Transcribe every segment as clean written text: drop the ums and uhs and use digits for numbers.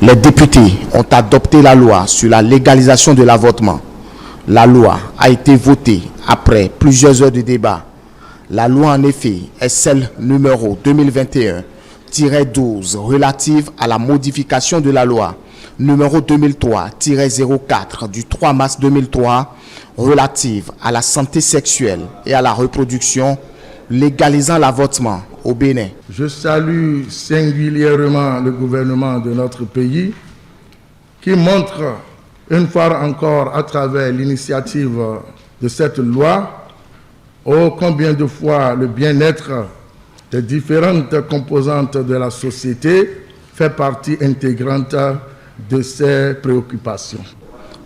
Les députés ont adopté la loi sur la légalisation de l'avortement. La loi a été votée après plusieurs heures de débat. La loi en effet est celle numéro 2021-12 relative à la modification de la loi numéro 2003-04 du 3 mars 2003 relative à la santé sexuelle et à la reproduction légalisant l'avortement au Bénin. Je salue singulièrement le gouvernement de notre pays qui montre une fois encore à travers l'initiative de cette loi combien de fois le bien-être des différentes composantes de la société fait partie intégrante de ses préoccupations.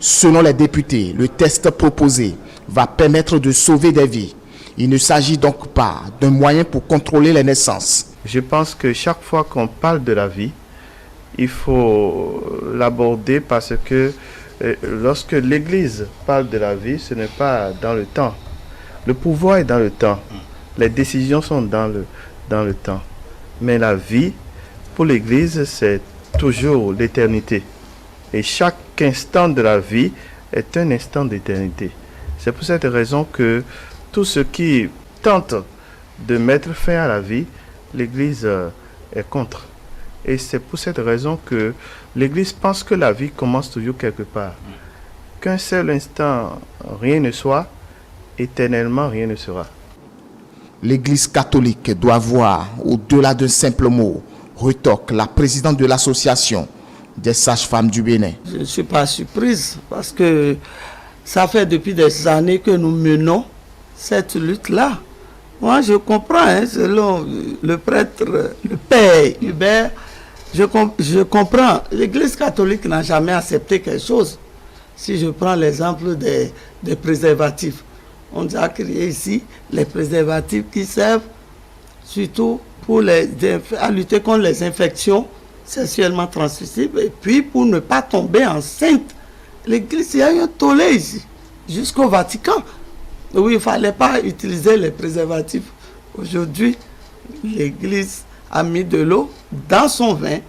Selon les députés, le test proposé va permettre de sauver des vies. Il ne s'agit donc pas d'un moyen pour contrôler les naissances. Je pense que chaque fois qu'on parle de la vie, il faut l'aborder parce que lorsque l'Église parle de la vie, ce n'est pas dans le temps. Le pouvoir est dans le temps. Les décisions sont dans le temps. Mais la vie, pour l'Église, c'est toujours l'éternité. Et chaque instant de la vie est un instant d'éternité. C'est pour cette raison que tout ce qui tente de mettre fin à la vie, l'Église est contre. Et c'est pour cette raison que l'Église pense que la vie commence toujours quelque part. Qu'un seul instant, rien ne soit, éternellement rien ne sera. L'Église catholique doit voir, au-delà d'un simple mot, rétorque la présidente de l'association des sages-femmes du Bénin. Je ne suis pas surprise parce que ça fait depuis des années que nous menons cette lutte-là. Moi, je comprends, selon le prêtre, le père Hubert, je comprends. L'Église catholique n'a jamais accepté quelque chose. Si je prends l'exemple des préservatifs, on a créé ici les préservatifs qui servent surtout pour à lutter contre les infections sexuellement transmissibles et puis pour ne pas tomber enceinte. L'Église, il y a eu un tollé ici, jusqu'au Vatican, où il ne fallait pas utiliser les préservatifs. Aujourd'hui, l'Église a mis de l'eau dans son vin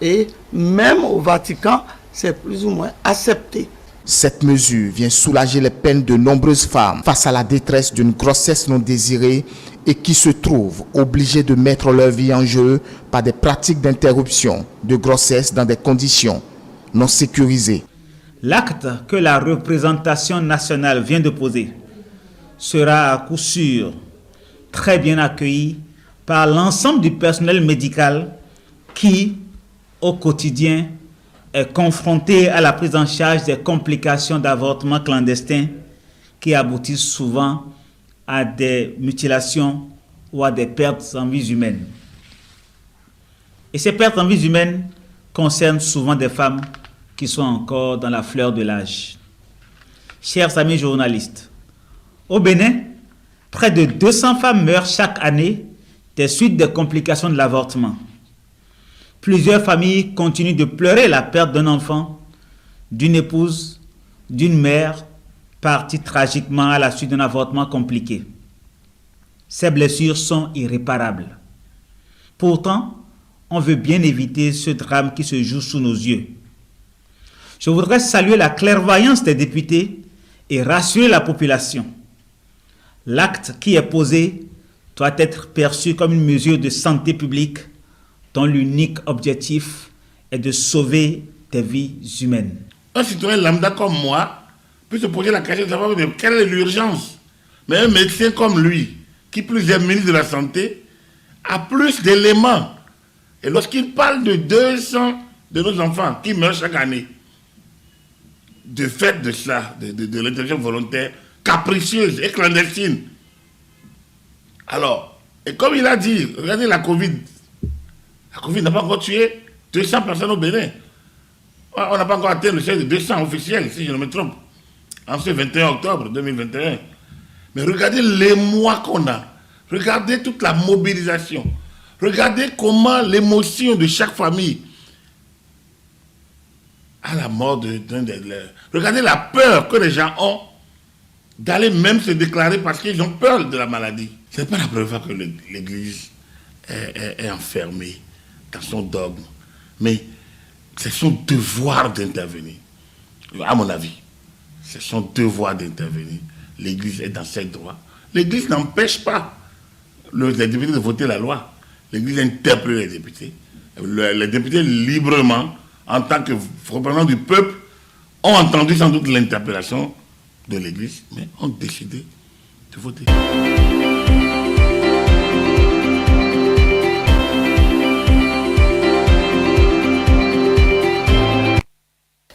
et même au Vatican, c'est plus ou moins accepté. Cette mesure vient soulager les peines de nombreuses femmes face à la détresse d'une grossesse non désirée et qui se trouvent obligées de mettre leur vie en jeu par des pratiques d'interruption de grossesse dans des conditions non sécurisées. L'acte que la représentation nationale vient de poser sera à coup sûr très bien accueilli par l'ensemble du personnel médical qui, au quotidien, est confronté à la prise en charge des complications d'avortement clandestin qui aboutissent souvent à des mutilations ou à des pertes en vies humaines. Et ces pertes en vies humaines concernent souvent des femmes qui sont encore dans la fleur de l'âge. Chers amis journalistes, au Bénin, près de 200 femmes meurent chaque année des suites des complications de l'avortement. Plusieurs familles continuent de pleurer la perte d'un enfant, d'une épouse, d'une mère, partie tragiquement à la suite d'un avortement compliqué. Ces blessures sont irréparables. Pourtant, on veut bien éviter ce drame qui se joue sous nos yeux. Je voudrais saluer la clairvoyance des députés et rassurer la population. L'acte qui est posé doit être perçu comme une mesure de santé publique dont l'unique objectif est de sauver des vies humaines. Un citoyen lambda comme moi peut se poser la question de savoir quelle est l'urgence. Mais un médecin comme lui, qui plus est ministre de la Santé, a plus d'éléments. Et lorsqu'il parle de 200 de nos enfants qui meurent chaque année, de fait de ça, de l'interruption volontaire, capricieuse et clandestine. Alors, et comme il a dit, regardez la Covid. La Covid n'a pas encore tué 200 personnes au Bénin. On n'a pas encore atteint le seuil de 200 officiels, si je ne me trompe, en ce 21 octobre 2021. Mais regardez les mois qu'on a. Regardez toute la mobilisation. Regardez comment l'émotion de chaque famille à la mort d'un des leurs. Regardez la peur que les gens ont d'aller même se déclarer parce qu'ils ont peur de la maladie. Ce n'est pas la première fois que l'Église est enfermée dans son dogme. Mais c'est son devoir d'intervenir. À mon avis, c'est son devoir d'intervenir. L'Église est dans ses droits. L'Église n'empêche pas les députés de voter la loi. L'Église interpelle les députés. Les députés librement, en tant que représentants du peuple, ont entendu sans doute l'interpellation de l'Église, mais ont décidé de voter.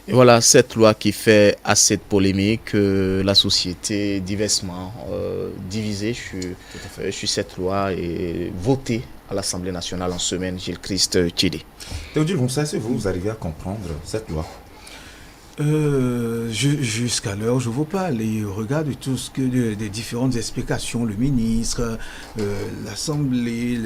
Et voilà cette loi qui fait assez de polémique, la société diversement divisée sur cette loi et votée à l'Assemblée nationale en semaine. Gilles Christ Tchidi. Théodule Moussa, est-ce que vous arrivez à comprendre cette loi? Jusqu'à l'heure, je vous parle et regarde tout ce que des différentes explications, le ministre, l'Assemblée,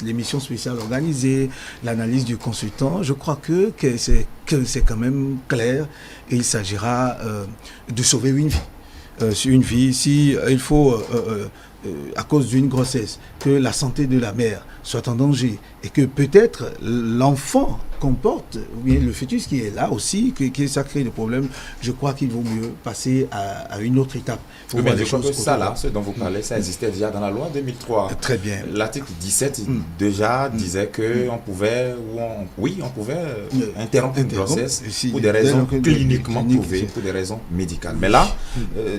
l'émission spéciale organisée, l'analyse du consultant. Je crois que c'est quand même clair et il s'agira de sauver une vie. Si il faut, à cause d'une grossesse, que la santé de la mère soit en danger et que peut-être l'enfant comporte, ou bien le fœtus qui est là aussi, que ça crée des problèmes, je crois qu'il vaut mieux passer à une autre étape. Oui, mais je crois que ça, là, ce dont vous parlez, ça existait déjà dans la loi 2003. Très bien. L'article 17 déjà disait que on pouvait interrompre une grossesse pour des raisons cliniquement prouvées, pour des raisons médicales. Mais là,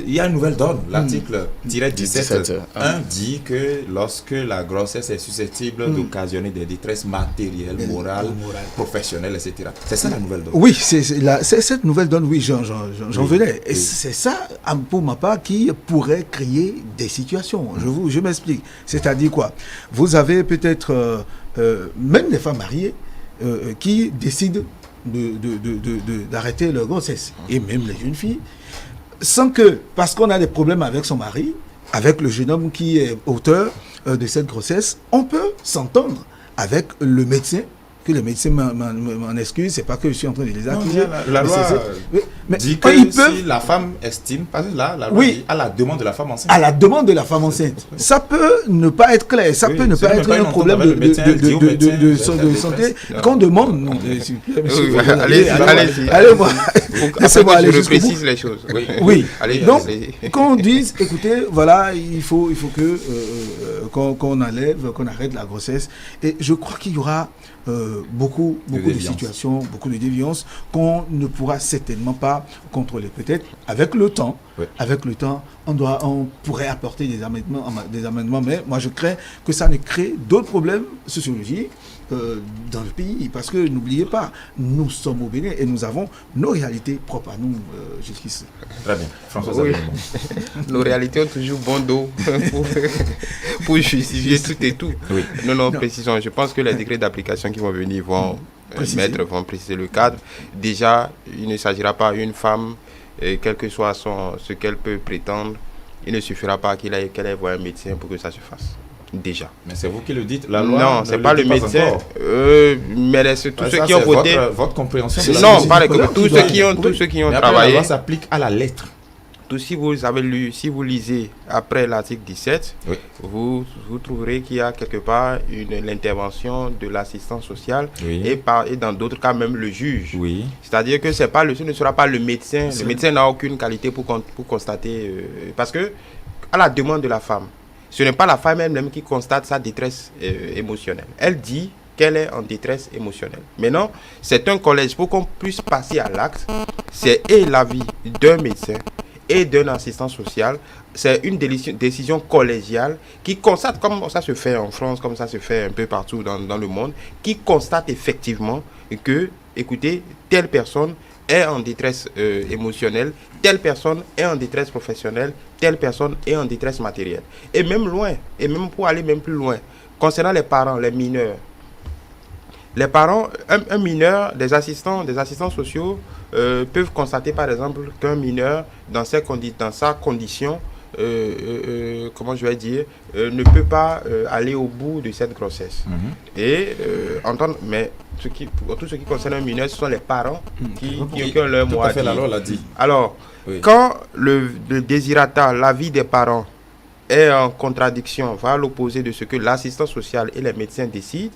il y a une nouvelle donne. L'article 17.1 dit que lorsque la grossesse est susceptible d'occasionner des détresses matérielles, morales, professionnelles, etc. C'est ça la nouvelle donne. Oui, c'est cette nouvelle donne, oui, j'en venais. Et c'est ça, pour ma part, qui pourrait créer des situations. Je m'explique. C'est-à-dire quoi? Vous avez peut-être même les femmes mariées qui décident d'arrêter leur grossesse. Et même les jeunes filles. Sans que, parce qu'on a des problèmes avec son mari, avec le jeune homme qui est auteur de cette grossesse, on peut s'entendre avec le médecin, que le médecin m'en excuse, c'est pas que je suis en train de les accuser. La loi dit que si la femme estime, parce que là, la loi dit à la demande de la femme enceinte. À la demande de la femme enceinte. Ça peut ne pas être clair, ça peut ne pas être un problème de santé qu'on demande. Non, allez, moi. Laissez-moi aller jusqu'au bout. Je précise les choses. Oui. Donc, qu'on dise, écoutez, voilà, il faut que qu'on enlève, qu'on arrête la grossesse. Et je crois qu'il y aura beaucoup de situations, beaucoup de déviances qu'on ne pourra certainement pas contrôler. Peut-être avec le temps, on pourrait apporter des amendements, mais moi je crains que ça ne crée d'autres problèmes sociologiques dans le pays, parce que n'oubliez pas, nous sommes au Bénin et nous avons nos réalités propres à nous jusqu'ici. Très bien. François, nos réalités ont toujours bon dos pour justifier tout et tout. Oui. Non, précisons. Je pense que les décrets d'application qui vont venir vont préciser le cadre. Déjà, il ne s'agira pas d'une femme, quel que soit ce qu'elle peut prétendre, il ne suffira pas qu'elle aille voir un médecin pour que ça se fasse. Déjà. Mais c'est vous qui le dites. La loi non, c'est pas le médecin. Mais c'est tous ceux qui ont voté. Votre compréhension. Non, pas tous ceux qui ont travaillé. La loi s'applique à la lettre. Si vous avez lu, si vous lisez après l'article 17, oui, vous trouverez qu'il y a quelque part l'intervention de l'assistant social, oui, et dans d'autres cas même le juge. Oui. C'est-à-dire que ce ne sera pas le médecin. Le médecin n'a aucune qualité pour constater, parce que à la demande de la femme, ce n'est pas la femme elle-même qui constate sa détresse émotionnelle. Elle dit qu'elle est en détresse émotionnelle. Maintenant, c'est un collège. Pour qu'on puisse passer à l'acte, c'est l'avis d'un médecin et d'un assistant social. C'est une décision collégiale qui constate, comme ça se fait en France, comme ça se fait un peu partout dans le monde, qui constate effectivement que, écoutez, telle personne est en détresse émotionnelle, telle personne est en détresse professionnelle, telle personne est en détresse matérielle. Et même loin, et même pour aller même plus loin, concernant les parents, les mineurs, les parents, un mineur, des assistants sociaux peuvent constater par exemple qu'un mineur, dans sa condition, comment je vais dire, ne peut pas aller au bout de cette grossesse. Et mais tout ce qui concerne un mineur, ce sont les parents qui ont leur mot à dire. La loi l'a dit. Alors, oui, quand le désirata, l'avis des parents est en contradiction, va à l'opposé de ce que l'assistant social et les médecins décident,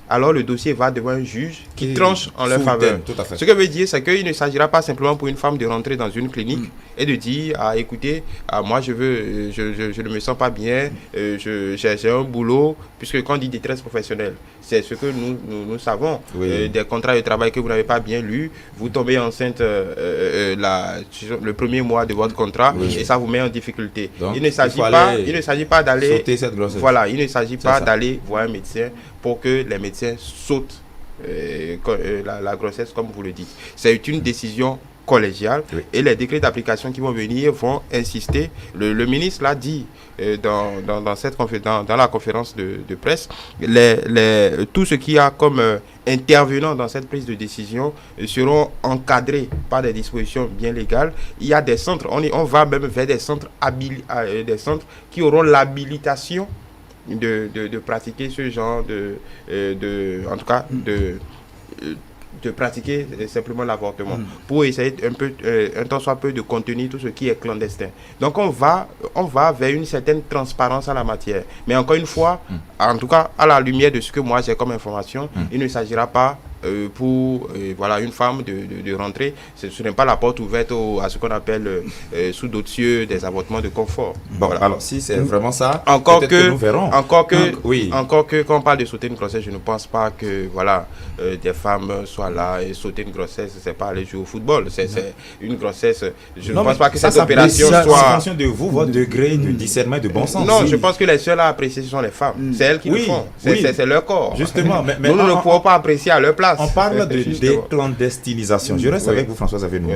alors le dossier va devant un juge qui tranche en leur faveur. Ce que veut dire, c'est qu'il ne s'agira pas simplement pour une femme de rentrer dans une clinique et de dire, écoutez, moi je ne me sens pas bien, j'ai un boulot, puisque quand on dit détresse professionnelle, c'est ce que nous savons, des contrats de travail que vous n'avez pas bien lus, vous tombez enceinte le premier mois de votre contrat et ça vous met en difficulté. Donc, il ne s'agit pas d'aller il ne s'agit pas d'aller voir un médecin pour que les médecins sautent la grossesse, comme vous le dites. C'est une décision collégiale et les décrets d'application qui vont venir vont insister. Le ministre l'a dit dans la conférence de presse, tout ce qu'il y a comme intervenants dans cette prise de décision seront encadrés par des dispositions bien légales. Il y a des centres, on va même vers des centres qui auront l'habilitation de pratiquer ce genre de pratiquer simplement l'avortement pour essayer un tant soit peu de contenir tout ce qui est clandestin. Donc on va vers une certaine transparence en la matière. Mais encore une fois, en tout cas à la lumière de ce que moi j'ai comme information, il ne s'agira pas pour une femme de rentrer. Ce n'est pas la porte ouverte à ce qu'on appelle sous d'autres cieux des avortements de confort. Bon, alors si c'est vraiment ça, encore que nous verrons. Encore que quand on parle de sauter une grossesse, je ne pense pas que des femmes soient là et sauter une grossesse, c'est pas aller jouer au football. C'est une grossesse. Je ne pense pas que cette opération soit. En fonction de vous, votre degré de discernement et de bon sens. Non, je pense que les seules à apprécier ce sont les femmes. C'est elles qui le font. C'est leur corps. Justement, mais nous ne pouvons pas apprécier à leur place. On parle de déclandestinisation. Je reste avec vous, Françoise Avenou.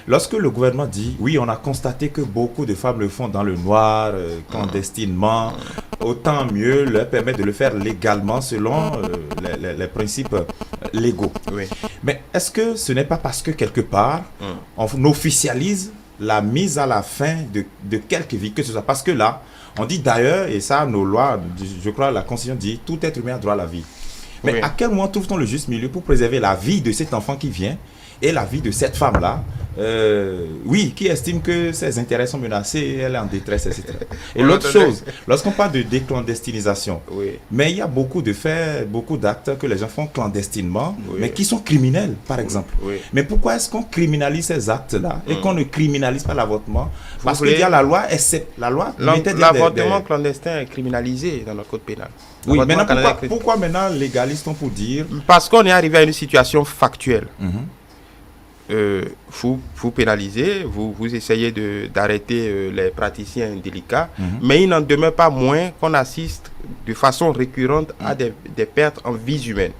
Lorsque le gouvernement dit, oui, on a constaté que beaucoup de femmes le font dans le noir, clandestinement, autant mieux leur permettre de le faire légalement selon les principes légaux. Mais est-ce que ce n'est pas parce que quelque part, on officialise la mise à la fin de quelque vie que ce soit? Parce que là, on dit d'ailleurs, et ça, nos lois, je crois la Constitution dit, tout être humain a droit à la vie. Mais à quel moment trouve-t-on le juste milieu pour préserver la vie de cet enfant qui vient et la vie de cette femme-là, qui estime que ses intérêts sont menacés, elle est en détresse, etc. Et l'autre chose, lorsqu'on parle de déclandestinisation, mais il y a beaucoup de faits, beaucoup d'actes que les gens font clandestinement, mais qui sont criminels, par exemple. Mais pourquoi est-ce qu'on criminalise ces actes-là et qu'on ne criminalise pas l'avortement? Parce qu'il y a la loi, l'avortement clandestin est criminalisé dans notre code pénal. Oui, maintenant pourquoi maintenant légalise-t-on pour dire? Parce qu'on est arrivé à une situation factuelle. Vous pénalisez, vous essayez d'arrêter les praticiens indélicats, mais il n'en demeure pas moins qu'on assiste de façon récurrente à des pertes en vies humaines.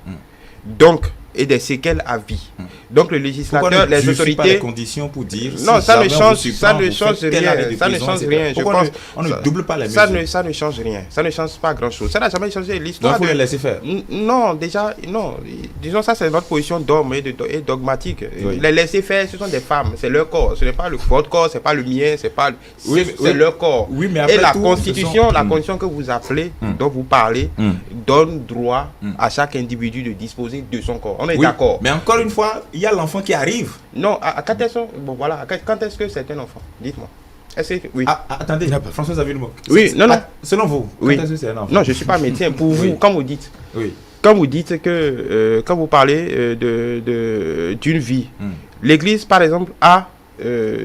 Donc, et des séquelles à vie. Donc le législateur, les autorités, pas les conditions pour dire non, ça ne change rien. Ça ne change rien. Je pense on ne double pas les mesures. Ça ne change rien. Ça ne change pas grand-chose. Ça n'a jamais changé l'histoire. Donc il faut les laisser faire. Non, déjà non. Disons ça, c'est notre position d'homme et dogmatique. Les laisser faire, ce sont des femmes, c'est leur corps. Ce n'est pas votre corps, c'est pas le mien, c'est leur corps. Oui, mais après et la constitution, la constitution que vous appelez, dont vous parlez, donne droit à chaque individu de disposer de son corps. On est d'accord. Mais encore une fois, il y a l'enfant qui arrive. Non, quand est-ce que c'est un enfant? Dites-moi. Attendez, François, vous avez le mot. Oui, non. Selon vous, quand est-ce que c'est un enfant? Non, je ne suis pas médecin. Pour vous, quand vous dites, quand vous dites que, quand vous parlez d'une vie, l'Église, par exemple, a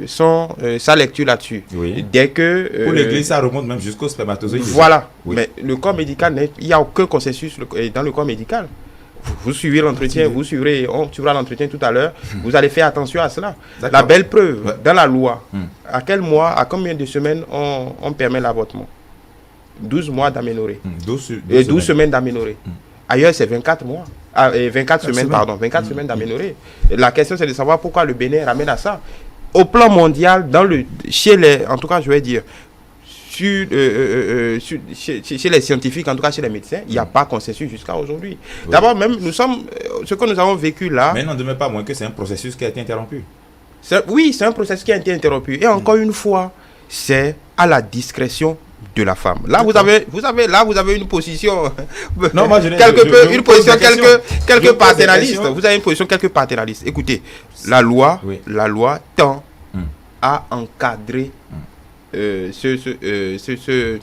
sa lecture là-dessus. Dès que pour l'Église, ça remonte même jusqu'au spermatozoïde. Voilà. Mais le corps médical, il n'y a aucun consensus dans le corps médical. Vous suivez l'entretien, on suivra l'entretien tout à l'heure, vous allez faire attention à cela. La belle preuve, dans la loi, à quel mois, à combien de semaines on permet l'avortement? 12 mois d'aménorrhée. 12 semaines d'aménorrhée. Ailleurs, c'est 24 mois. 24 semaines, pardon. 24 semaines d'aménorrhée. La question, c'est de savoir pourquoi le Bénin ramène à ça. Au plan mondial, en tout cas, je vais dire, chez les scientifiques, en tout cas chez les médecins, il n'y a pas consensus jusqu'à aujourd'hui. D'abord, même, ce que nous avons vécu là... Mais il n'en demeure pas moins que c'est un processus qui a été interrompu. Oui, c'est un processus qui a été interrompu. Et encore une fois, c'est à la discrétion de la femme. Là, vous avez une position... Non, moi, quelque paternaliste. Vous avez une position quelque paternaliste. Écoutez, la loi tend à encadrer ce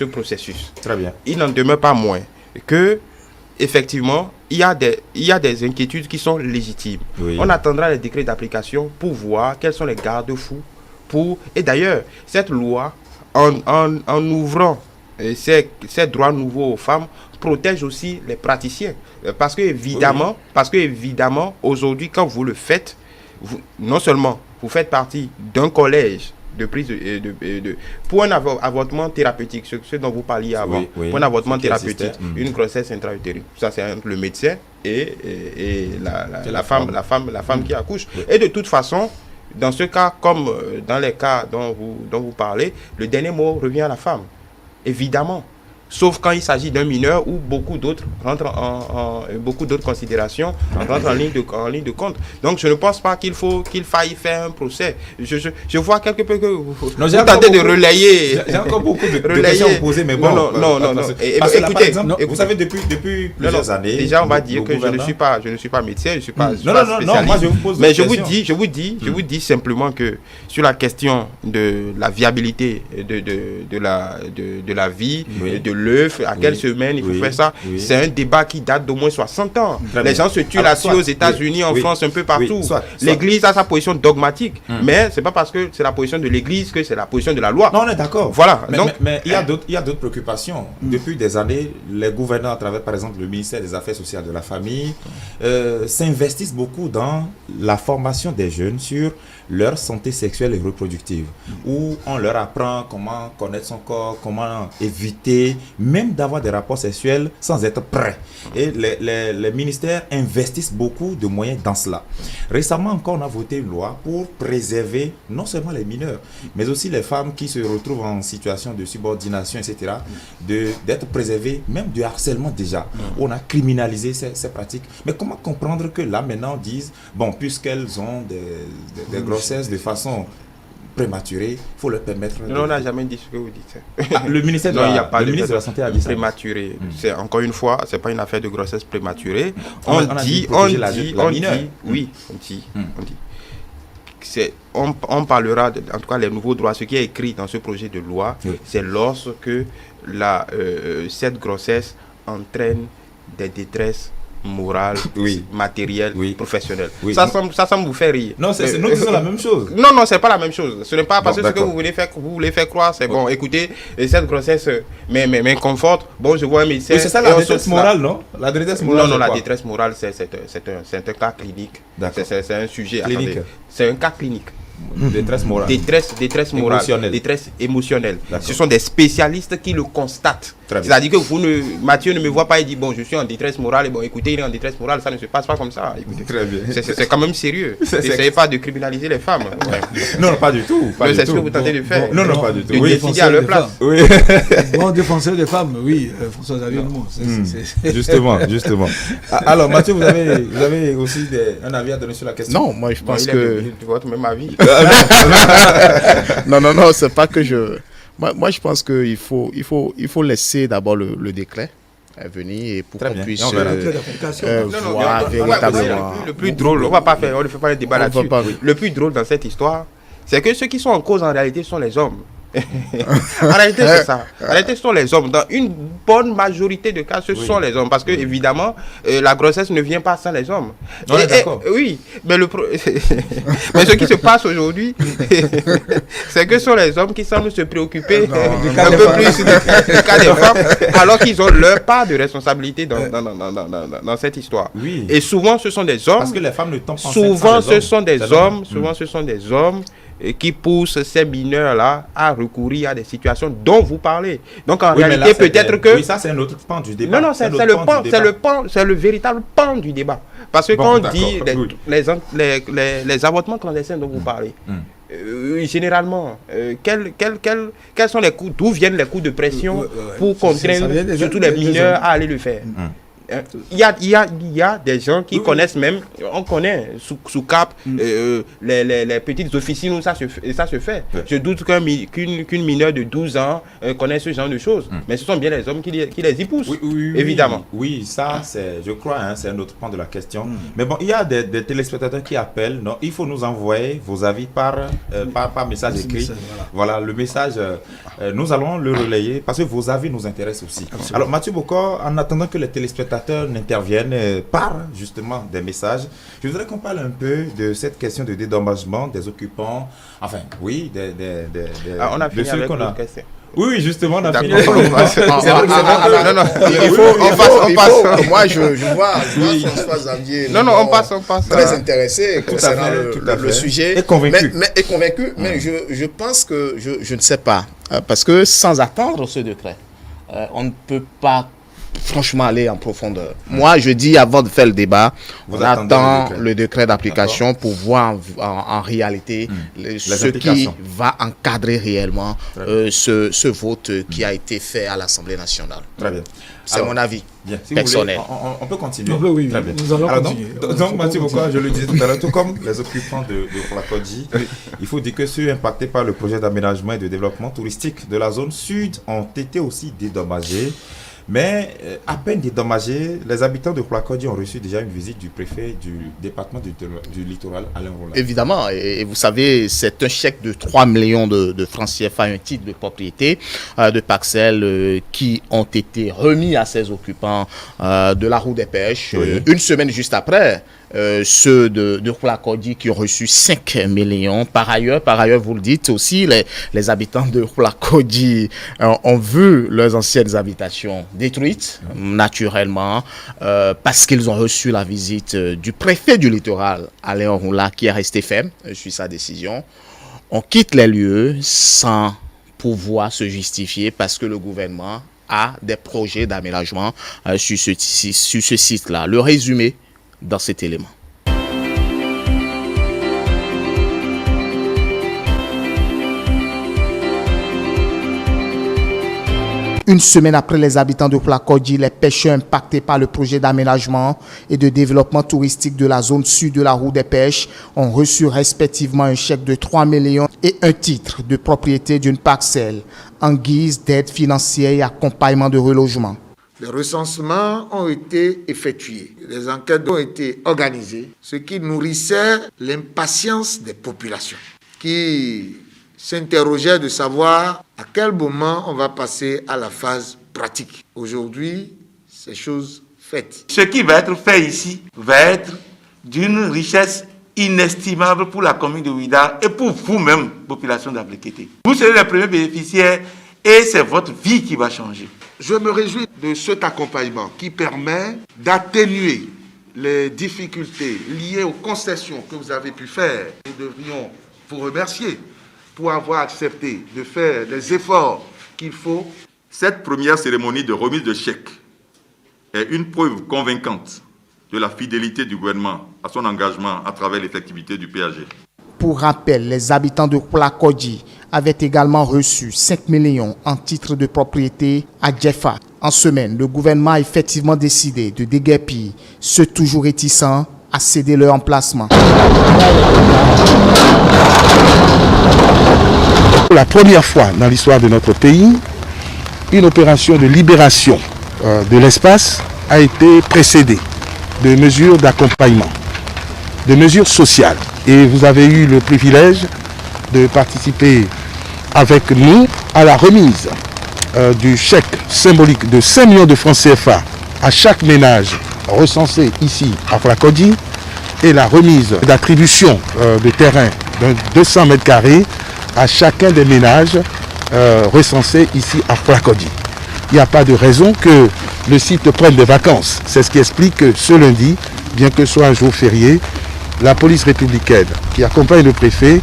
processus. Très bien. Il n'en demeure pas moins que effectivement, il y a des inquiétudes qui sont légitimes. Oui. On attendra les décrets d'application pour voir quels sont les garde-fous. Et d'ailleurs, cette loi, en ouvrant ces droits nouveaux aux femmes, protège aussi les praticiens. Parce que évidemment, aujourd'hui, quand vous le faites, non seulement vous faites partie d'un collège de prise pour un avortement thérapeutique, ce dont vous parliez avant, pour un avortement thérapeutique, une grossesse intra-utérine. Ça, c'est entre le médecin et la femme qui accouche. Oui. Et de toute façon, dans ce cas, comme dans les cas dont vous parlez, le dernier mot revient à la femme, évidemment. Sauf quand il s'agit d'un mineur où beaucoup d'autres beaucoup d'autres considérations rentrent en ligne de compte. Donc je ne pense pas qu'il faille faire un procès. Je vois quelque peu que vous tentez de relayer. J'ai encore beaucoup de questions à vous poser, mais bon. Non. Écoutez, par exemple, vous savez, depuis plusieurs années. Déjà, on va dire que je ne suis pas médecin, je ne suis pas spécialiste. Non, moi je vous pose mais je vous dis simplement que sur la question de la viabilité de la vie, de l'œuf, à quelle semaine il faut faire ça, c'est un débat qui date d'au moins 60 ans. Les gens se tuent là-dessus aux États-Unis, en France, un peu partout. L'Église a sa position dogmatique, mais c'est pas parce que c'est la position de l'Église que c'est la position de la loi. Non, on est d'accord. Voilà. Mais il y a d'autres préoccupations. Depuis des années, les gouvernants, à travers par exemple le ministère des Affaires sociales de la famille, s'investissent beaucoup dans la formation des jeunes sur leur santé sexuelle et reproductive, où on leur apprend comment connaître son corps, comment éviter même d'avoir des rapports sexuels sans être prêt. Et les ministères investissent beaucoup de moyens dans cela. Récemment encore, on a voté une loi pour préserver non seulement les mineurs, mais aussi les femmes qui se retrouvent en situation de subordination, etc., d'être préservées même du harcèlement déjà. On a criminalisé ces pratiques. Mais comment comprendre que là maintenant on dise, bon, puisqu'elles ont des grossesses de façon prématurée, il faut leur permettre... Non, on n'a jamais dit ce que vous dites. Le ministère de la Santé a dit ça. Prématuré. C'est, encore une fois, ce n'est pas une affaire de grossesse prématurée. On dit, on parlera, en tout cas les nouveaux droits, ce qui est écrit dans ce projet de loi, c'est lorsque cette grossesse entraîne des détresses morale, matérielle, professionnelle. Ça semble vous faire rire. Non, c'est nous qui sommes la même chose. Non, c'est pas la même chose. Ce n'est pas parce que ce que vous voulez faire croire, c'est bon. Écoutez, cette grossesse m'inconforte. Bon, je vois un médecin. Oui, c'est ça la détresse morale, non? La détresse morale. Non, la détresse morale, c'est un cas clinique. C'est un sujet. Clinique. Attendez, c'est un cas clinique. Détresse morale. Détresse morale. Détresse émotionnelle. Ce sont des spécialistes qui le constatent. C'est-à-dire que Mathieu ne me voit pas et dit bon, je suis en détresse morale. Et bon, écoutez, il est en détresse morale. Ça ne se passe pas comme ça. Écoutez, très bien. C'est quand même sérieux. N'essayez pas de criminaliser les femmes. Non, pas du tout. C'est ce que vous tentez de faire. Non, pas du tout. De décider à leur place. Oui. Bon, défenseur des femmes, oui. François-Xavier Dumont. Justement. Alors, Mathieu, vous avez aussi un avis à donner sur la question? Non, moi je pense que... Votre même avis. Non, c'est pas que je... Moi, je pense qu'il faut laisser d'abord le décret venir et pour qu'on puisse voir véritablement... Le plus drôle, on ne fait pas un débat là-dessus. Le plus drôle dans cette histoire, c'est que ceux qui sont en cause en réalité sont les hommes. En réalité, c'est ça. En réalité, ce sont les hommes. Dans une bonne majorité de cas, ce sont les hommes. Parce que, évidemment, la grossesse ne vient pas sans les hommes. Oui, mais mais ce qui se passe aujourd'hui, c'est que ce sont les hommes qui semblent se préoccuper un peu plus du cas des femmes, alors qu'ils ont leur part de responsabilité dans cette histoire. Oui. Et souvent, ce sont des hommes. Parce que les femmes ne tombent pas souvent, ce sont des hommes. Souvent, ce sont des hommes qui poussent ces mineurs-là à recourir à des situations dont vous parlez. Donc en réalité, peut-être que... Oui, ça c'est un autre pan du débat. Non, c'est le véritable pan du débat. Parce que quand on dit les avortements clandestins dont vous parlez, généralement, quels sont les coups, d'où viennent les coups de pression pour contraindre surtout les mineurs à aller le faire? Il y a des gens qui connaissent même, on connaît sous Cap les petites officines où ça se fait. Je doute qu'une mineure de 12 ans connaisse ce genre de choses. Mais ce sont bien les hommes qui les y poussent, évidemment. Oui, ça, je crois, c'est un autre point de la question. Mais bon, il y a des téléspectateurs qui appellent. Non, il faut nous envoyer vos avis par message écrit. Voilà, le message, nous allons le relayer parce que vos avis nous intéressent aussi. Absolument. Alors, Mathieu Bokor, en attendant que les téléspectateurs législateurs n'interviennent par justement des messages. Je voudrais qu'on parle un peu de cette question de dédommagement des occupants, enfin oui, on a fini de ceux avec qu'on a. l'autre question. Oui, justement, on a fini. Non, on passe. Moi, je vois François Xavier. Non, on passe. Très intéressé concernant le sujet. Et convaincu. Mais je pense que, je ne sais pas, parce que sans attendre ce décret, on ne peut pas franchement aller en profondeur. Moi, je dis avant de faire le débat, on attend le décret d'application pour voir en réalité ce qui va encadrer réellement ce vote qui a été fait à l'Assemblée nationale. Très bien. C'est mon avis si personnel. On peut continuer. Oui, très bien. Nous allons continuer. Donc, Mathieu Bokoa, je le disais tout à l'heure, tout comme les occupants de Plakodji, il faut dire que ceux impactés par le projet d'aménagement et de développement touristique de la zone sud ont été aussi dédommagés. Mais à peine dédommagés, les habitants de Plakodji ont reçu déjà une visite du préfet du département du littoral, Alain Roland. Évidemment, et vous savez, c'est un chèque de 3 millions de francs CFA, un titre de propriété de parcelles qui ont été remis à ces occupants de la route des pêches. Une semaine juste après, ceux de Plakodji qui ont reçu 5 millions. Par ailleurs, vous le dites aussi, les habitants de Plakodji ont vu leurs anciennes habitations détruites, naturellement, parce qu'ils ont reçu la visite du préfet du littoral, Alain Roula, qui est resté ferme sur sa décision. On quitte les lieux sans pouvoir se justifier parce que le gouvernement a des projets d'aménagement sur ce site-là. Le résumé dans cet élément. Une semaine après les habitants de Plakodji, les pêcheurs impactés par le projet d'aménagement et de développement touristique de la zone sud de la route des pêches ont reçu respectivement un chèque de 3 millions et un titre de propriété d'une parcelle en guise d'aide financière et accompagnement de relogement. Les recensements ont été effectués, les enquêtes ont été organisées, ce qui nourrissait l'impatience des populations qui s'interrogeaient de savoir à quel moment on va passer à la phase pratique. Aujourd'hui, c'est chose faite. Ce qui va être fait ici va être d'une richesse inestimable pour la commune de Ouidah et pour vous-même, population d'Ablékété. Vous serez les premiers bénéficiaires et c'est votre vie qui va changer. Je me réjouis de cet accompagnement qui permet d'atténuer les difficultés liées aux concessions que vous avez pu faire. Nous devrions vous remercier pour avoir accepté de faire les efforts qu'il faut. Cette première cérémonie de remise de chèques est une preuve convaincante de la fidélité du gouvernement à son engagement à travers l'effectivité du PAG. Pour rappel, les habitants de Plakodji avaient également reçu 5 millions en titre de propriété à Djefa. En semaine, le gouvernement a effectivement décidé de déguerpir ceux toujours réticents à céder leur emplacement. Pour la première fois dans l'histoire de notre pays, une opération de libération de l'espace a été précédée de mesures d'accompagnement, de mesures sociales. Et vous avez eu le privilège de participer avec nous à la remise du chèque symbolique de 5 millions de francs CFA à chaque ménage recensé ici à Plakodji et la remise d'attribution de terrain de 200 mètres carrés à chacun des ménages recensés ici à Plakodji. Il n'y a pas de raison que le site prenne des vacances. C'est ce qui explique que ce lundi, bien que ce soit un jour férié, la police républicaine qui accompagne le préfet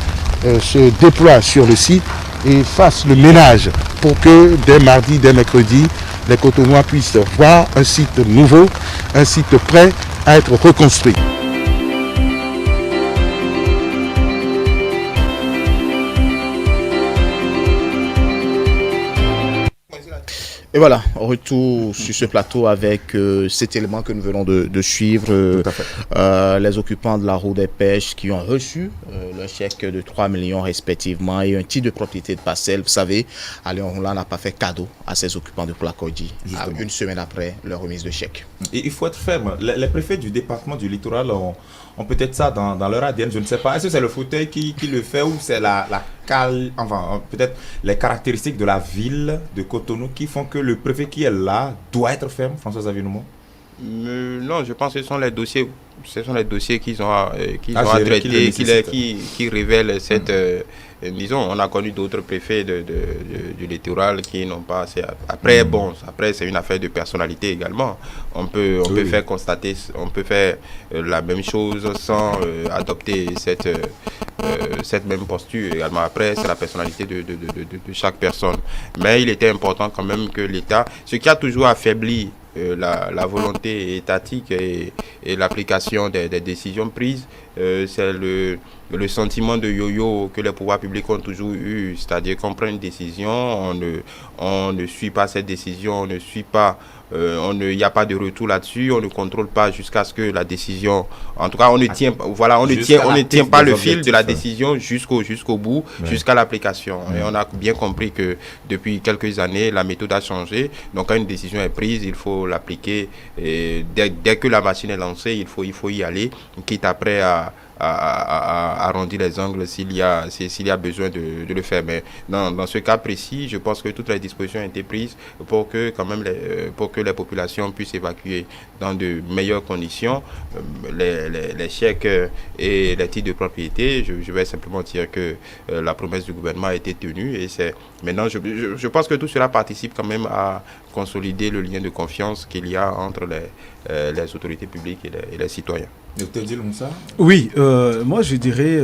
se déploie sur le site et fasse le ménage pour que dès mardi, dès mercredi, les Cotonois puissent voir un site nouveau, un site prêt à être reconstruit. Et voilà, retour sur ce plateau avec cet élément que nous venons de suivre. Les occupants de la route des pêches qui ont reçu le chèque de 3 millions respectivement et un titre de propriété de parcelle. Vous savez, Alain Roland n'a pas fait cadeau à ses occupants de Plakodji une semaine après leur remise de chèque. Et il faut être ferme. Les préfets du département du littoral ont peut-être ça dans leur ADN, je ne sais pas. Est-ce que c'est le fauteuil qui le fait ou c'est peut-être les caractéristiques de la ville de Cotonou qui font que le préfet qui est là doit être ferme, François Xavier Noumon? Non, je pense que ce sont les dossiers qu'ils ont à traiter, qui révèlent cette... disons, on a connu d'autres préfets du littoral qui n'ont pas assez... Après, c'est une affaire de personnalité également. On peut faire constater, on peut faire la même chose sans adopter cette même posture également. Après, c'est la personnalité de chaque personne. Mais il était important quand même que l'État... Ce qui a toujours affaibli la volonté étatique et l'application des décisions prises, c'est le sentiment de yo-yo que les pouvoirs publics ont toujours eu, c'est-à-dire qu'on prend une décision, on ne suit pas cette décision, on ne suit pas, il n'y a pas de retour là-dessus, on ne contrôle pas jusqu'à ce que la décision, en tout cas on ne tient pas le fil de la décision jusqu'au bout, jusqu'à l'application. Et on a bien compris que depuis quelques années, la méthode a changé. Donc quand une décision est prise, il faut l'appliquer. Et dès que la machine est lancée, il faut y aller, quitte après à arrondir les angles s'il y a besoin de le faire. Mais dans ce cas précis, je pense que toutes les dispositions ont été prises pour que quand même pour que les populations puissent évacuer dans de meilleures conditions les chèques et les titres de propriété. Je vais simplement dire que la promesse du gouvernement a été tenue et c'est maintenant je pense que tout cela participe quand même à consolider le lien de confiance qu'il y a entre les autorités publiques et les citoyens. Docteur Dilonsa ? Oui, moi je dirais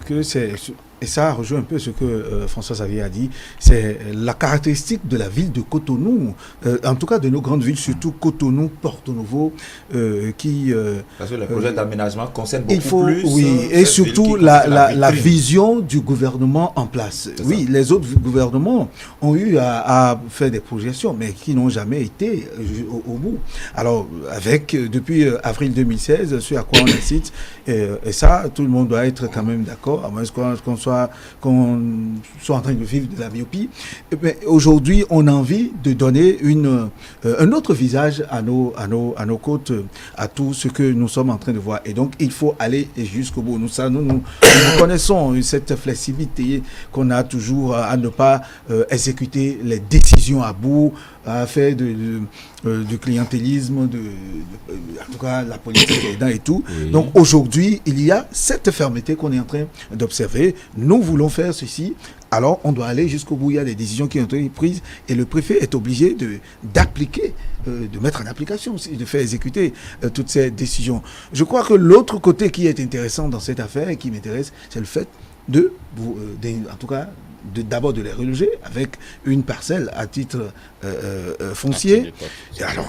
que c'est, et ça rejoint un peu ce que François Xavier a dit, c'est la caractéristique de la ville de Cotonou, en tout cas de nos grandes villes, surtout Cotonou, Porto Novo, qui... Parce que le projet d'aménagement concerne beaucoup plus... Oui, et surtout la vision du gouvernement en place. Oui, les autres gouvernements ont eu à faire des projections, mais qui n'ont jamais été au bout. Alors, depuis avril 2016, ce à quoi on incite, et ça, tout le monde doit être quand même d'accord, à moins qu'on soit en train de vivre de la myopie. Mais aujourd'hui, on a envie de donner un autre visage à nos côtes, à tout ce que nous sommes en train de voir. Et donc, il faut aller jusqu'au bout. Nous connaissons cette flexibilité qu'on a toujours à ne pas exécuter les décisions à bout, à faire du clientélisme, en tout cas la politique aidant et tout. Oui. Donc aujourd'hui, il y a cette fermeté qu'on est en train d'observer. Nous voulons faire ceci, alors on doit aller jusqu'au bout. Il y a des décisions qui ont été prises et le préfet est obligé d'appliquer, de mettre en application, de faire exécuter toutes ces décisions. Je crois que l'autre côté qui est intéressant dans cette affaire et qui m'intéresse, c'est le fait en tout cas, d'abord de les reloger avec une parcelle à titre foncier.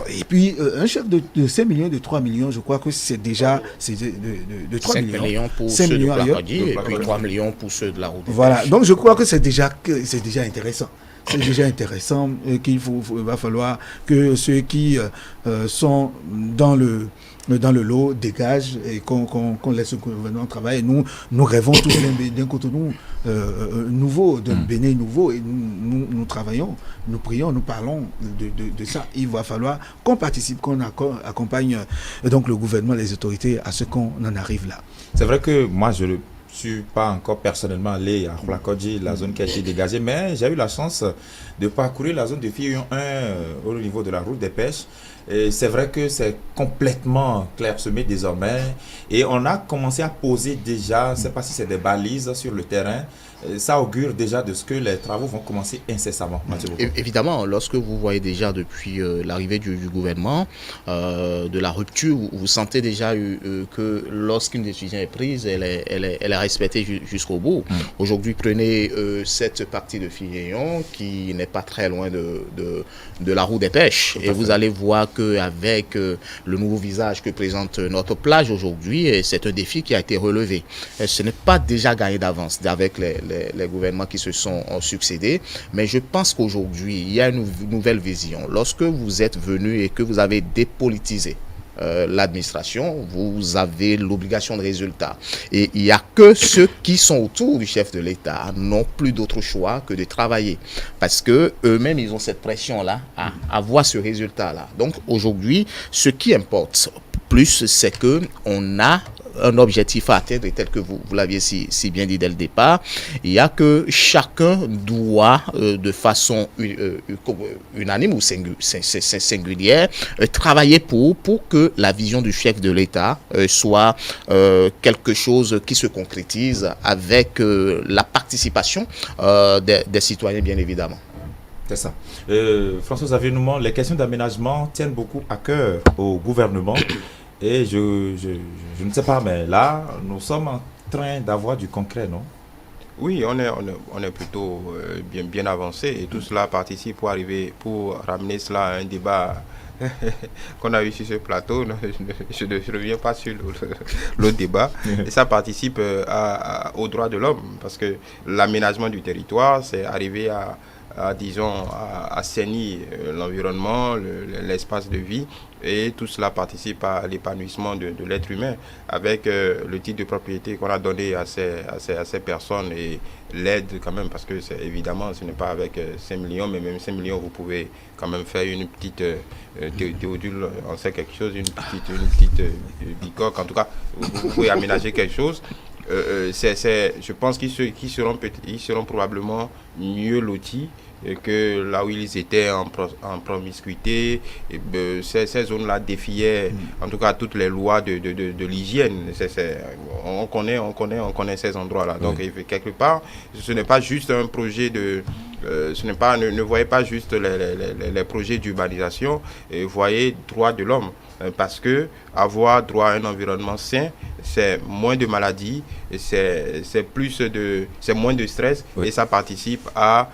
Et puis un chèque de 5 millions, de 3 millions, je crois que c'est déjà de 3 millions. 5 millions pour ceux de Placodie et puis 3 millions pour ceux de la route. Voilà, donc je crois que c'est déjà intéressant. C'est déjà intéressant et qu'il va falloir que ceux qui sont dans le lot dégagent et qu'on laisse le gouvernement travailler. Nous rêvons tous d'un Cotonou nouveau, d'un Bénin nouveau, et nous travaillons, nous prions, nous parlons de ça. Il va falloir qu'on participe, qu'on accompagne donc le gouvernement, les autorités à ce qu'on en arrive là. C'est vrai que moi je ne suis pas encore personnellement allé à Placodie, la zone qui a été dégagée, mais j'ai eu la chance de parcourir la zone de Fillon 1 au niveau de la route des pêches. Et c'est vrai que c'est complètement clairsemé désormais et on a commencé à poser déjà, je ne sais pas si c'est des balises sur le terrain, ça augure déjà de ce que les travaux vont commencer incessamment. Évidemment, lorsque vous voyez déjà depuis l'arrivée du gouvernement, de la rupture, vous sentez déjà que lorsqu'une décision est prise, elle est respectée jusqu'au bout. Aujourd'hui, prenez cette partie de Fillon qui n'est pas très loin de la route des pêches et vous allez voir qu'avec le nouveau visage que présente notre plage aujourd'hui, c'est un défi qui a été relevé. Ce n'est pas déjà gagné d'avance avec les gouvernements qui se sont succédés, mais je pense qu'aujourd'hui, il y a une nouvelle vision. Lorsque vous êtes venu et que vous avez dépolitisé l'administration, vous avez l'obligation de résultat. Et il n'y a que ceux qui sont autour du chef de l'État n'ont plus d'autre choix que de travailler. Parce que eux-mêmes, ils ont cette pression-là à avoir ce résultat-là. Donc aujourd'hui, ce qui importe plus, c'est qu'on a un objectif à atteindre, et tel que vous l'aviez si bien dit dès le départ, il y a que chacun doit, de façon unanime ou singulière, travailler pour que la vision du chef de l'État soit quelque chose qui se concrétise avec la participation des citoyens, bien évidemment. C'est ça. François Xavier-Noumon, les questions d'aménagement tiennent beaucoup à cœur au gouvernement. Et je ne sais pas, mais là, nous sommes en train d'avoir du concret, non? Oui, on est plutôt bien avancé, et tout cela participe pour ramener cela à un débat qu'on a eu sur ce plateau. Je ne reviens pas sur le débat. Et ça participe aux droits de l'homme, parce que l'aménagement du territoire, c'est arriver à assainir l'environnement, l'espace de vie, et tout cela participe à l'épanouissement de l'être humain, avec le titre de propriété qu'on a donné à ces personnes, et l'aide quand même, parce que évidemment ce n'est pas avec 5 millions, mais même 5 millions vous pouvez quand même faire une petite Théodule en sait quelque chose, une petite bicoque, en tout cas vous pouvez aménager quelque chose. Je pense qu'ils seront probablement mieux lotis que là où ils étaient en promiscuité. Ces zones-là défiaient en tout cas toutes les lois de l'hygiène. On connaît ces endroits-là. Donc quelque part, ce n'est pas juste un projet ne voyez pas juste les projets d'urbanisation, voyez droit de l'homme. Parce que avoir droit à un environnement sain, c'est moins de maladies, c'est moins de stress, et ça participe à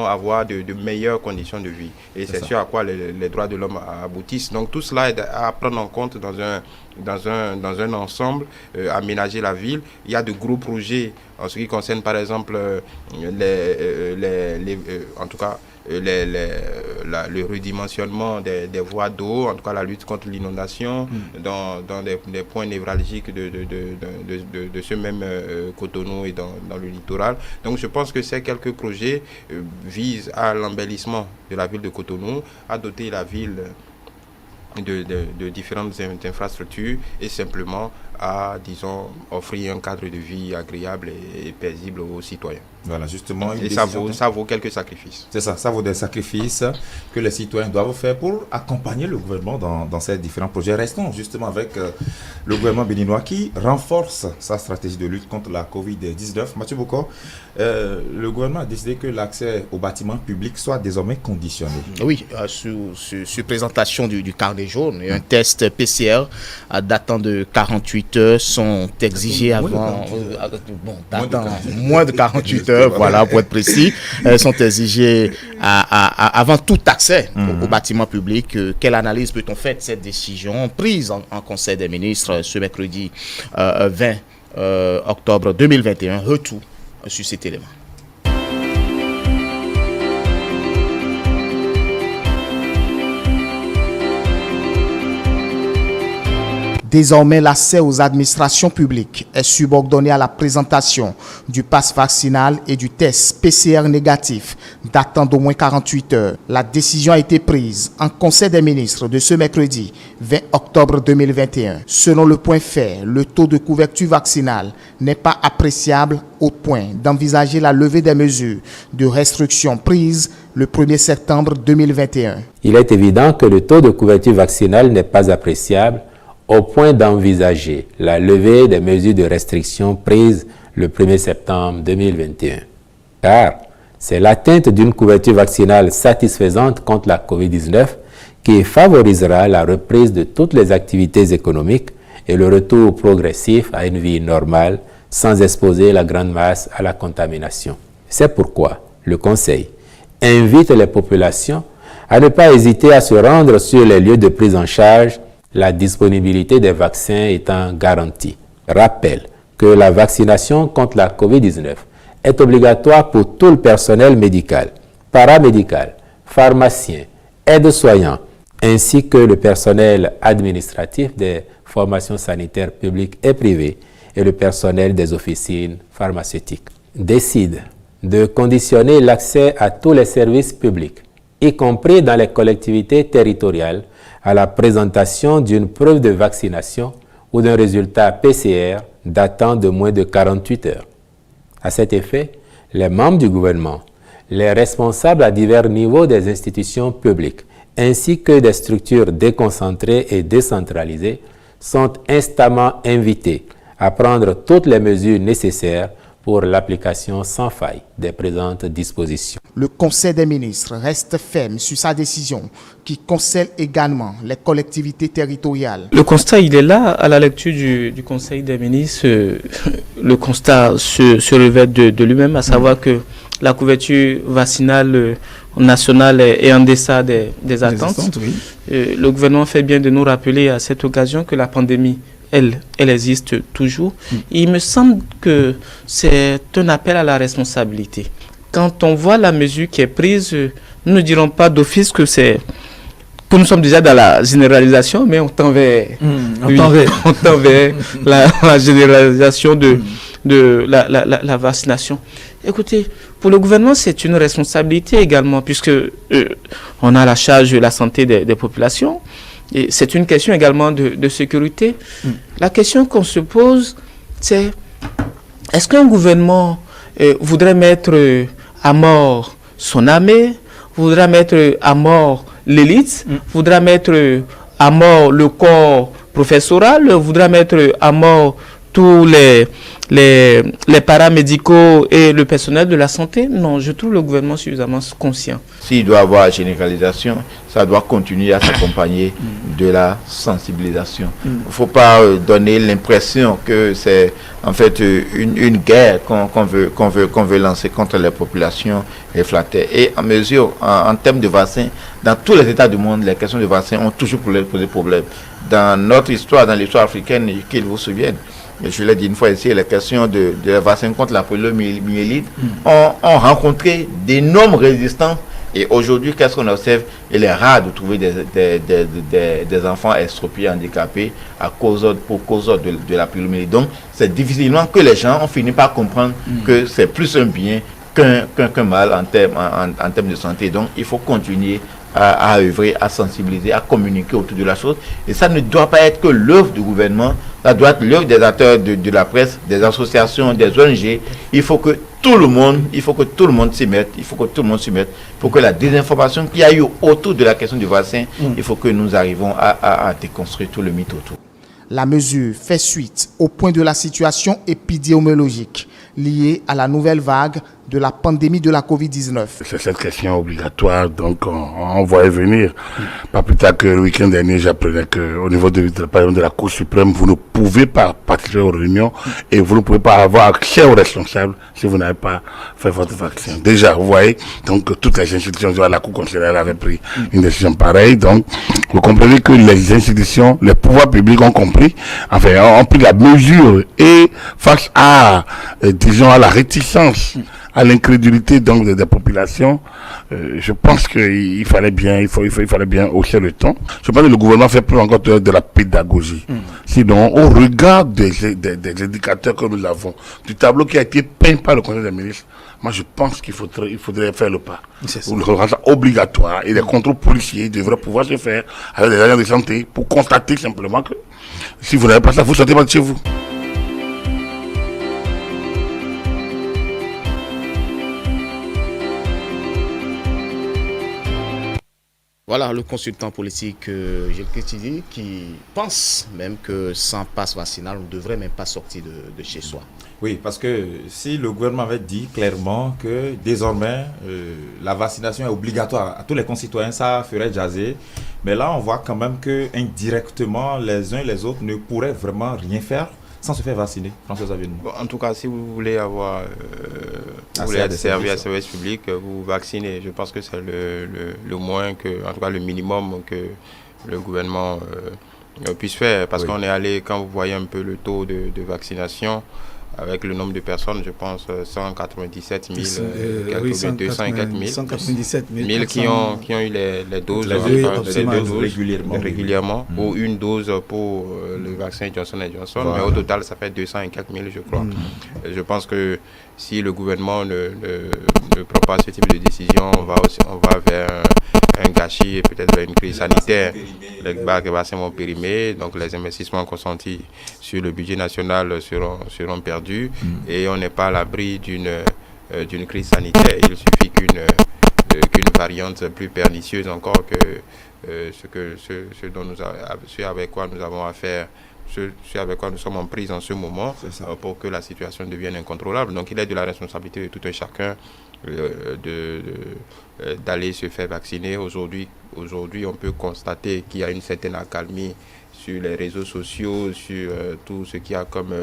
avoir de meilleures conditions de vie. Et c'est sûr à quoi les droits de l'homme aboutissent. Donc tout cela est à prendre en compte dans un ensemble, aménager la ville. Il y a de gros projets en ce qui concerne par exemple le redimensionnement des voies d'eau, en tout cas la lutte contre l'inondation dans des points névralgiques de ce même Cotonou et dans le littoral. Donc je pense que ces quelques projets visent à l'embellissement de la ville de Cotonou, à doter la ville de différentes infrastructures, et simplement à, offrir un cadre de vie agréable et paisible aux citoyens. Voilà, justement. Et ça vaut quelques sacrifices. C'est ça vaut des sacrifices que les citoyens doivent faire pour accompagner le gouvernement dans ces différents projets. Restons justement avec le gouvernement béninois qui renforce sa stratégie de lutte contre la Covid-19. Mathieu Boko, le gouvernement a décidé que l'accès aux bâtiments publics soit désormais conditionné. Oui, sur présentation du carnet jaune, et un test PCR datant de 48 heures sont exigés moins de 48 heures, voilà, pour être précis, sont exigés avant tout accès aux bâtiments publics. Quelle analyse peut-on faire de cette décision prise en Conseil des ministres ce mercredi 20 octobre 2021? Retour sur cet élément. Désormais, l'accès aux administrations publiques est subordonné à la présentation du pass vaccinal et du test PCR négatif datant d'au moins 48 heures. La décision a été prise en Conseil des ministres de ce mercredi 20 octobre 2021. Selon le point fait, le taux de couverture vaccinale n'est pas appréciable au point d'envisager la levée des mesures de restriction prises le 1er septembre 2021. Il est évident que le taux de couverture vaccinale n'est pas appréciable au point d'envisager la levée des mesures de restriction prises le 1er septembre 2021. Car c'est l'atteinte d'une couverture vaccinale satisfaisante contre la COVID-19 qui favorisera la reprise de toutes les activités économiques et le retour progressif à une vie normale sans exposer la grande masse à la contamination. C'est pourquoi le Conseil invite les populations à ne pas hésiter à se rendre sur les lieux de prise en charge, la disponibilité des vaccins étant garantie. Rappelle que la vaccination contre la COVID-19 est obligatoire pour tout le personnel médical, paramédical, pharmacien, aide-soignant, ainsi que le personnel administratif des formations sanitaires publiques et privées et le personnel des officines pharmaceutiques. Décide de conditionner l'accès à tous les services publics, y compris dans les collectivités territoriales, à la présentation d'une preuve de vaccination ou d'un résultat PCR datant de moins de 48 heures. À cet effet, les membres du gouvernement, les responsables à divers niveaux des institutions publiques, ainsi que des structures déconcentrées et décentralisées, sont instamment invités à prendre toutes les mesures nécessaires pour l'application sans faille des présentes dispositions. Le Conseil des ministres reste ferme sur sa décision qui concerne également les collectivités territoriales. Le constat, il est là, à la lecture du Conseil des ministres. Le constat se revêt de lui-même, à savoir que la couverture vaccinale nationale est en deçà des attentes. Oui. Le gouvernement fait bien de nous rappeler à cette occasion que la pandémie, elle existe toujours. Il me semble que c'est un appel à la responsabilité. Quand on voit la mesure qui est prise, nous ne dirons pas d'office que nous sommes déjà dans la généralisation, mais on tend vers, la généralisation de la vaccination. Écoutez, pour le gouvernement, c'est une responsabilité également, puisque on a la charge de la santé des populations. Et c'est une question également de sécurité. La question qu'on se pose, c'est est-ce qu'un gouvernement voudrait mettre à mort son armée, voudrait mettre à mort l'élite, voudrait mettre à mort le corps professoral, voudrait mettre à mort tous les paramédicaux et le personnel de la santé? Non, je trouve le gouvernement suffisamment conscient. S'il doit y avoir généralisation, ça doit continuer à s'accompagner de la sensibilisation. Il ne faut pas donner l'impression que c'est en fait une guerre qu'on veut lancer contre les populations réfractaires. Et en mesure, en termes de vaccins, dans tous les États du monde, les questions de vaccins ont toujours posé problème. Dans notre histoire, dans l'histoire africaine, qu'il vous souvienne, je l'ai dit une fois ici, les questions de vaccins contre la poliomyélite ont rencontré d'énormes résistances. Et aujourd'hui, qu'est-ce qu'on observe? Il est rare de trouver des enfants estropiés, handicapés pour cause de la poliomyélite. Donc, c'est difficilement que les gens ont fini par comprendre que c'est plus un bien qu'un mal en termes de santé. Donc, il faut continuer à œuvrer, à sensibiliser, à communiquer autour de la chose. Et ça ne doit pas être que l'œuvre du gouvernement, ça doit être l'œuvre des acteurs de la presse, des associations, des ONG. Il faut que tout le monde s'y mette, pour que la désinformation qu'il y a eu autour de la question du vaccin, il faut que nous arrivons à déconstruire tout le mythe autour. La mesure fait suite au point de la situation épidémiologique liée à la nouvelle vague de la pandémie de la Covid-19. C'est cette question obligatoire, donc on voyait venir. Pas plus tard que le week-end dernier, j'apprenais qu'au niveau par exemple, de la Cour suprême, vous ne pouvez pas participer aux réunions et vous ne pouvez pas avoir accès aux responsables si vous n'avez pas fait votre vaccin. Déjà, vous voyez, donc toutes les institutions, la Cour constitutionnelle avait pris une décision pareille. Donc, vous comprenez que les institutions, les pouvoirs publics ont compris, ont pris la mesure et face à, disons, à la réticence, à l'incrédulité donc des populations, je pense qu'il fallait bien, il fallait bien hausser le ton. Je pense que le gouvernement fait plus encore de la pédagogie. Sinon, au regard des indicateurs que nous avons, du tableau qui a été peint par le Conseil des ministres, moi je pense qu'il faudrait faire le pas. Le rendre obligatoire et les contrôles policiers devraient pouvoir se faire avec des agents de santé pour constater simplement que si vous n'avez pas ça, vous ne sortez pas de chez vous. Voilà le consultant politique Gilles Kétidi qui pense même que sans passe vaccinal, on ne devrait même pas sortir de chez soi. Oui, parce que si le gouvernement avait dit clairement que désormais la vaccination est obligatoire à tous les concitoyens, ça ferait jaser. Mais là, on voit quand même que indirectement, les uns et les autres ne pourraient vraiment rien faire sans se faire vacciner. François Xavier. En tout cas, si vous voulez avoir être servi à service public, vous vaccinez. Je pense que c'est le moins en tout cas le minimum que le gouvernement puisse faire. Parce qu'on est allé, quand vous voyez un peu le taux de vaccination, avec le nombre de personnes, je pense 197 000, 200 et quelques mille. 197 000 qui ont eu les doses, régulièrement ou une dose pour le vaccin Johnson & Johnson. Voilà. Mais au total, ça fait 200 et quelques mille, je crois. Je pense que si le gouvernement ne prend pas ce type de décision, on va vers un gâchis et peut-être vers une crise sanitaire. les bassins vont périmer, donc les investissements consentis sur le budget national seront perdus et on n'est pas à l'abri d'une crise sanitaire. Il suffit qu'une variante plus pernicieuse encore que ce avec quoi nous avons affaire, ce avec quoi nous sommes en prise en ce moment, pour que la situation devienne incontrôlable. Donc il est de la responsabilité de tout un chacun d'aller se faire vacciner. Aujourd'hui, on peut constater qu'il y a une certaine accalmie sur les réseaux sociaux, sur tout ce qu'il y a comme,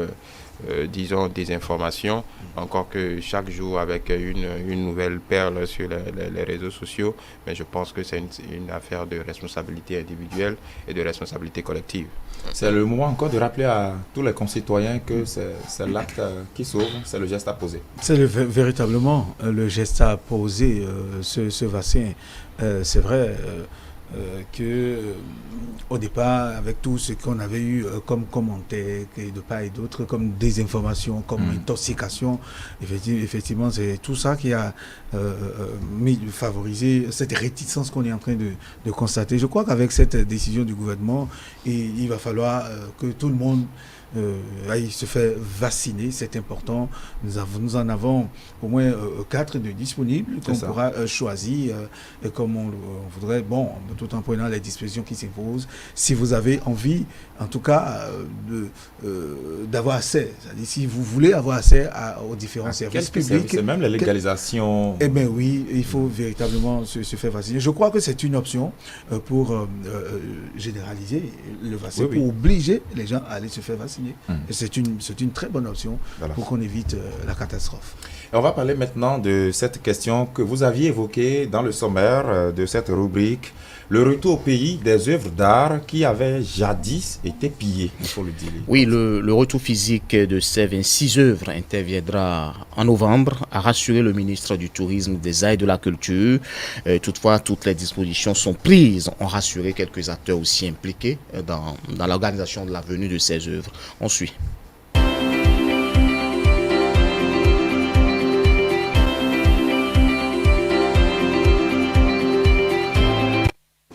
disons, désinformation. Encore que chaque jour, avec une nouvelle perle sur les réseaux sociaux, mais je pense que c'est une affaire de responsabilité individuelle et de responsabilité collective. C'est le moment encore de rappeler à tous les concitoyens que c'est l'acte qui sauve, c'est le geste à poser. C'est véritablement le geste à poser, ce vaccin. C'est vrai que au départ, avec tout ce qu'on avait eu comme commentaires de part et d'autre, comme désinformation, comme intoxication, effectivement, c'est tout ça qui a favorisé cette réticence qu'on est en train de constater. Je crois qu'avec cette décision du gouvernement, il va falloir que tout le monde il se fait vacciner, c'est important. Nous en avons au moins 4 de disponibles qu'on pourra choisir comme on voudrait, bon, tout en prenant les dispositions qui s'imposent. Si vous avez envie, en tout cas, d'avoir accès, c'est-à-dire si vous voulez avoir accès aux différents services publics. C'est même la légalisation. Eh bien oui, il faut véritablement se faire vacciner. Je crois que c'est une option pour généraliser le vaccin, pour obliger les gens à aller se faire vacciner. Et c'est une très bonne option pour qu'on évite la catastrophe. Et on va parler maintenant de cette question que vous aviez évoquée dans le sommaire de cette rubrique, le retour au pays des œuvres d'art qui avaient jadis été pillées, il faut le dire. Oui, le retour physique de ces 26 œuvres interviendra en novembre, a rassuré le ministre du Tourisme, des Arts et de la Culture. Toutefois, toutes les dispositions sont prises, ont rassuré quelques acteurs aussi impliqués dans l'organisation de la venue de ces œuvres. On suit.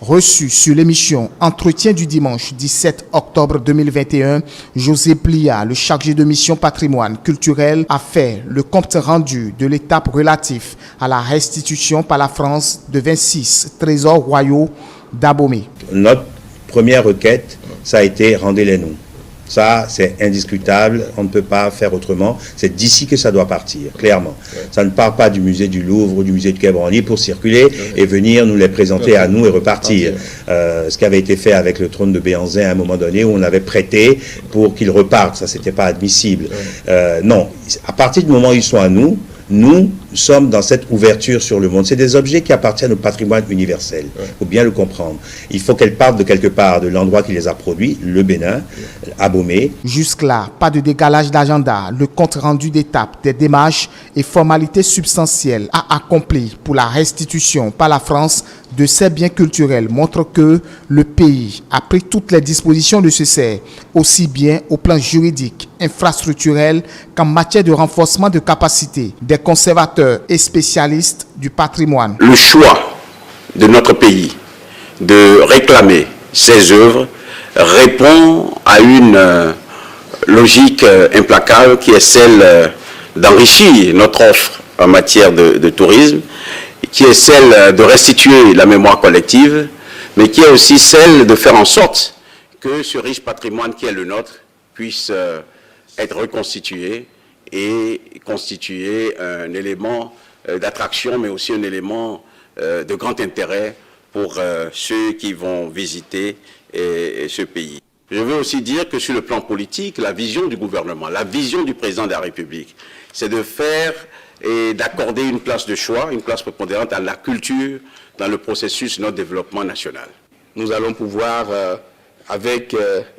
Reçu sur l'émission Entretien du dimanche 17 octobre 2021, José Plia, le chargé de mission patrimoine culturel, a fait le compte rendu de l'étape relative à la restitution par la France de 26 trésors royaux d'Abomey. Notre première requête, ça a été rendez-les-nous. Ça, c'est indiscutable, on ne peut pas faire autrement. C'est d'ici que ça doit partir, clairement. Ça ne part pas du musée du Louvre ou du musée du Quai Branly pour circuler et venir nous les présenter à nous et repartir. Ce qui avait été fait avec le trône de Béhanzin à un moment donné où on avait prêté pour qu'ils repartent. Ça, c'était pas admissible. Non, à partir du moment où ils sont à nous, nous sommes dans cette ouverture sur le monde. C'est des objets qui appartiennent au patrimoine universel. Il faut bien le comprendre. Il faut qu'elles partent de quelque part, de l'endroit qui les a produits, le Bénin, Abomey. Jusque-là, pas de décalage d'agenda. Le compte rendu d'étape des démarches et formalités substantielles à accomplir pour la restitution par la France de ces biens culturels montre que le pays a pris toutes les dispositions nécessaires, aussi bien au plan juridique, infrastructurel qu'en matière de renforcement de capacité des conservateurs et spécialistes du patrimoine. Le choix de notre pays de réclamer ces œuvres répond à une logique implacable qui est celle d'enrichir notre offre en matière de tourisme, qui est celle de restituer la mémoire collective, mais qui est aussi celle de faire en sorte que ce riche patrimoine qui est le nôtre puisse être reconstitué et constituer un élément d'attraction, mais aussi un élément de grand intérêt pour ceux qui vont visiter ce pays. Je veux aussi dire que sur le plan politique, la vision du gouvernement, la vision du président de la République, c'est de faire et d'accorder une place de choix, une place prépondérante à la culture dans le processus de notre développement national. Nous allons pouvoir, avec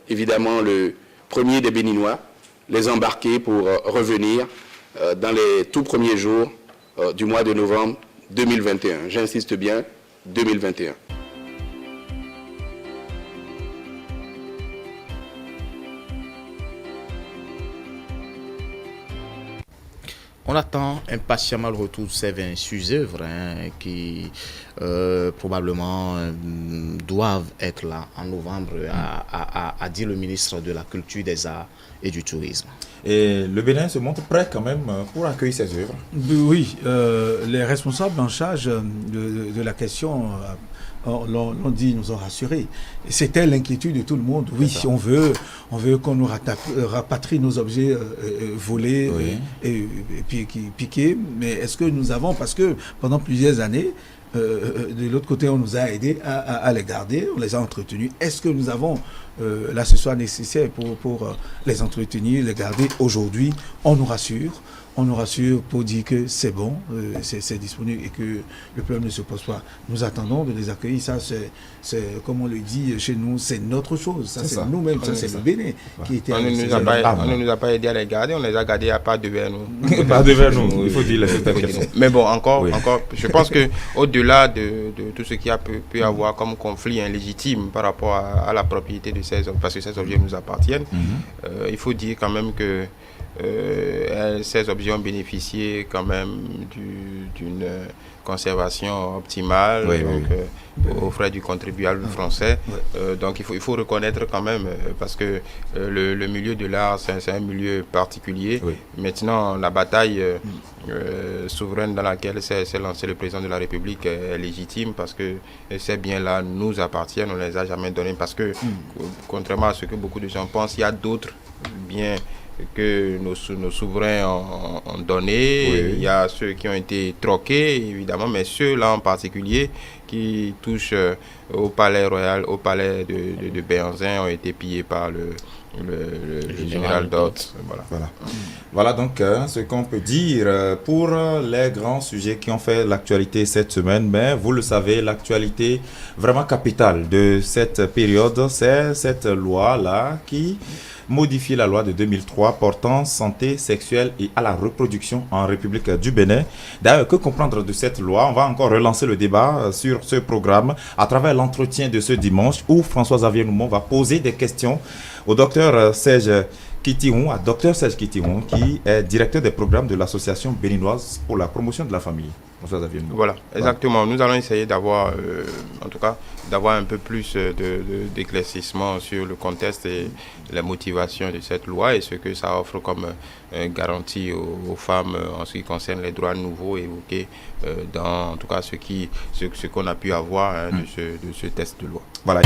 évidemment le premier des Béninois, les embarquer pour revenir dans les tout premiers jours du mois de novembre 2021. J'insiste bien, 2021. On attend impatiemment le retour de ces 26 œuvres qui probablement doivent être là en novembre, a dit le ministre de la Culture, des Arts et du Tourisme. Et le Bénin se montre prêt quand même pour accueillir ces œuvres. Oui, les responsables en charge de la question l'ont dit, nous ont rassurés. C'était l'inquiétude de tout le monde. Oui, on veut qu'on nous rapatrie nos objets volés et piqués. Mais est-ce que nous avons, parce que pendant plusieurs années, de l'autre côté, on nous a aidés à les garder, on les a entretenus. Est-ce que nous avons l'accessoire nécessaire pour les entretenir, les garder aujourd'hui? On nous rassure pour dire que c'est bon, c'est disponible et que le problème ne se pose pas. Nous attendons de les accueillir. Ça, c'est comme on le dit chez nous, c'est notre chose. Ça, c'est nous-mêmes, ça, c'est le Bénin qui était... On ne nous a pas aidé à les garder, on les a gardés à pas devers nous. Pas devers nous, il faut dire les Mais bon, encore, je pense qu'au-delà de tout ce qu'il y a pu y avoir comme conflit légitime par rapport à la propriété de ces objets, parce que ces objets nous appartiennent, il faut dire quand même que ces objets ont bénéficié quand même d'une conservation optimale aux frais du contribuable français. Donc il faut reconnaître quand même, parce que le milieu de l'art, c'est un milieu particulier. Maintenant, la bataille souveraine dans laquelle s'est lancé le président de la République est légitime, parce que ces biens-là nous appartiennent, on ne les a jamais donnés, parce que contrairement à ce que beaucoup de gens pensent, il y a d'autres biens que nos souverains ont donné. Il y a ceux qui ont été troqués, évidemment, mais ceux-là en particulier qui touchent au palais royal, au palais de Béhanzin, ont été pillés par le général Dott. Voilà donc ce qu'on peut dire pour les grands sujets qui ont fait l'actualité cette semaine. Mais vous le savez, l'actualité vraiment capitale de cette période, c'est cette loi-là qui modifie la loi de 2003 portant santé sexuelle et à la reproduction en République du Bénin. D'ailleurs, que comprendre de cette loi? On va encore relancer le débat sur ce programme à travers l'entretien de ce dimanche où François-Xavier Noumon va poser des questions au docteur Serge Kitihun, qui est directeur des programmes de l'association béninoise pour la promotion de la famille. Voilà, exactement. Nous allons essayer d'avoir, en tout cas, d'avoir un peu plus d'éclaircissement sur le contexte et les motivations de cette loi et ce que ça offre comme garantie aux femmes en ce qui concerne les droits nouveaux évoqués dans, en tout cas, ce qu'on a pu avoir de ce texte de loi. Voilà.